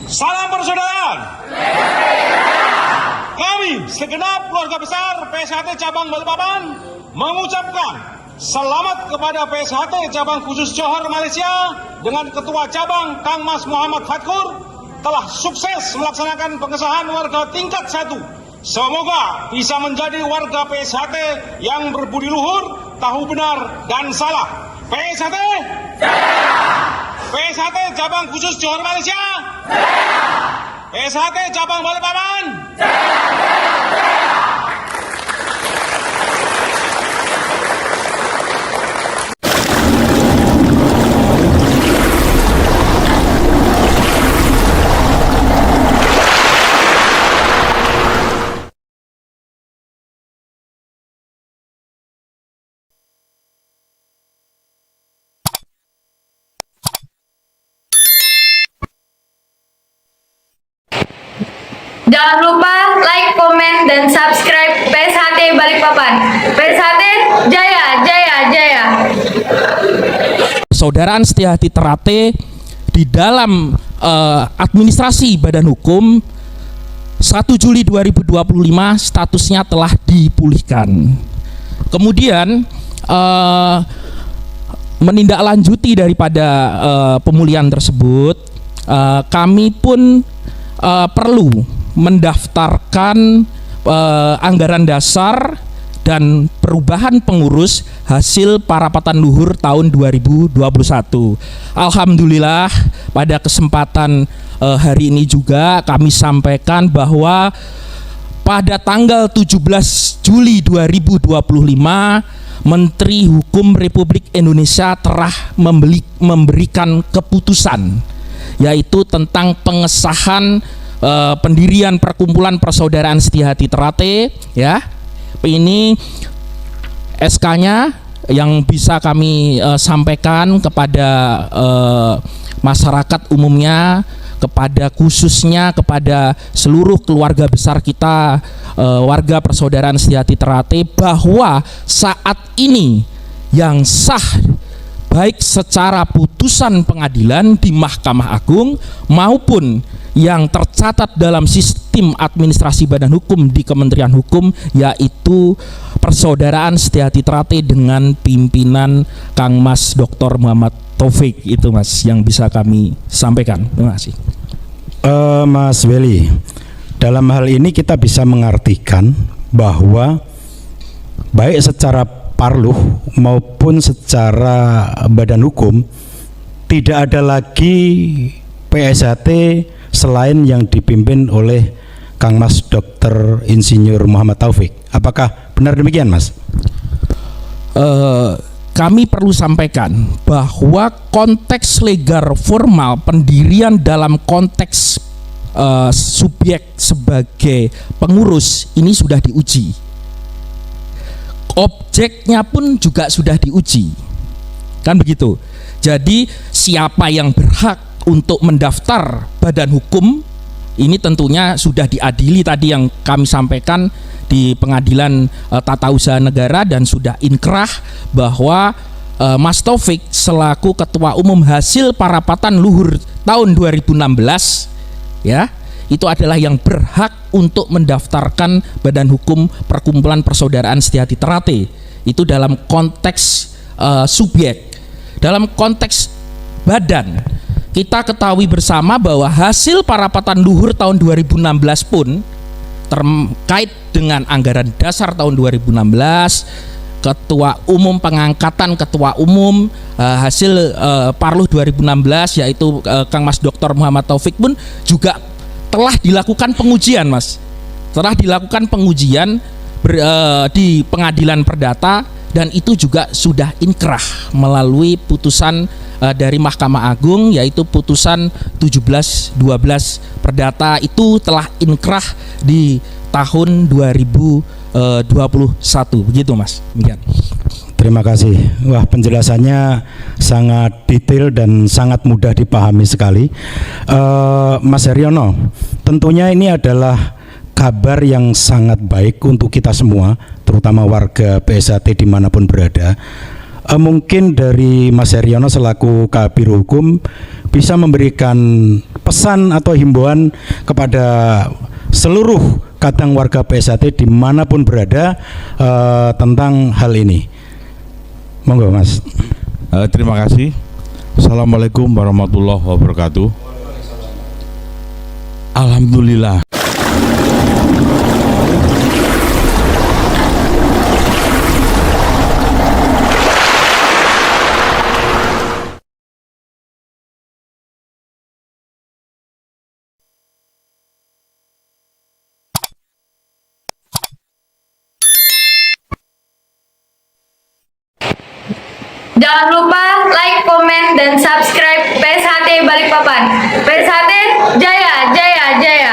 Salam persaudaraan. Kami segenap keluarga besar PSHT Cabang Balikpapan mengucapkan selamat kepada PSHT Cabang Khusus Johor Malaysia dengan Ketua Cabang Kang Mas Muhammad Fatkur telah sukses melaksanakan pengesahan warga tingkat 1. Semoga bisa menjadi warga PSHT yang berbudi luhur, tahu benar dan salah. PSHT PSHT Cabang Khusus Johor Malaysia, PSHT Cabang Balikpapan. Jangan lupa like, komen, dan subscribe PSHT Balikpapan. PSHT Jaya, Jaya, Jaya. Persaudaraan Setia Hati Ternate di dalam administrasi badan hukum 1 Juli 2025 statusnya telah dipulihkan. Kemudian menindaklanjuti daripada pemulihan tersebut, kami pun perlu mendaftarkan anggaran dasar dan perubahan pengurus hasil parapatan luhur tahun 2021. Alhamdulillah pada kesempatan hari ini juga kami sampaikan bahwa pada tanggal 17 Juli 2025 Menteri Hukum Republik Indonesia telah memberikan keputusan, yaitu tentang pengesahan pendirian Perkumpulan Persaudaraan Setia Hati Ternate, ya. Ini SK-nya yang bisa kami sampaikan kepada masyarakat umumnya, kepada khususnya kepada seluruh keluarga besar kita, warga Persaudaraan Setia Hati Ternate, bahwa saat ini yang sah baik secara putusan pengadilan di Mahkamah Agung maupun yang tercatat dalam sistem administrasi badan hukum di Kementerian Hukum, yaitu Persaudaraan Setia Hati Ternate dengan pimpinan Kang Mas Dr. Muhammad Taufik. Itu Mas yang bisa kami sampaikan. Terima kasih. Mas Weli, dalam hal ini kita bisa mengartikan bahwa baik secara parluh maupun secara badan hukum tidak ada lagi PSHT selain yang dipimpin oleh Kang Mas Dr. Insinyur Muhammad Taufik. Apakah benar demikian, Mas? Kami perlu sampaikan bahwa konteks legal formal pendirian dalam konteks subjek sebagai pengurus ini sudah diuji. Objeknya pun juga sudah diuji, kan begitu. Jadi siapa yang berhak untuk mendaftar badan hukum ini tentunya sudah diadili tadi yang kami sampaikan di Pengadilan Tata Usaha Negara, dan sudah inkrah bahwa Mas Taufik selaku Ketua Umum hasil parapatan luhur tahun 2016, ya, itu adalah yang berhak untuk mendaftarkan badan hukum Perkumpulan Persaudaraan Setia Hati Ternate. Itu dalam konteks subjek. Dalam konteks badan, kita ketahui bersama bahwa hasil parapatan luhur tahun 2016 pun terkait dengan anggaran dasar tahun 2016, Ketua Umum, pengangkatan Ketua Umum, hasil Parluh 2016 yaitu Kang Mas Dr. Muhammad Taufik pun juga telah dilakukan pengujian, Mas. Telah dilakukan pengujian di Pengadilan Perdata, dan itu juga sudah inkrah melalui putusan dari Mahkamah Agung, yaitu putusan 1712 Perdata. Itu telah inkrah di tahun 2021. Begitu, Mas. Demikian. Terima kasih. Wah, penjelasannya sangat detail dan sangat mudah dipahami sekali. Mas Heryono, tentunya ini adalah kabar yang sangat baik untuk kita semua, terutama warga PSHT dimanapun berada. mungkin dari Mas Heryono selaku Kabiro Hukum bisa memberikan pesan atau himbauan kepada seluruh kadang warga PSHT dimanapun berada tentang hal ini. Monggo Mas. Terima kasih. Assalamualaikum warahmatullahi wabarakatuh. Alhamdulillah. Jangan lupa like, komen, dan subscribe PSHT Balikpapan. PSHT Jaya, Jaya, Jaya.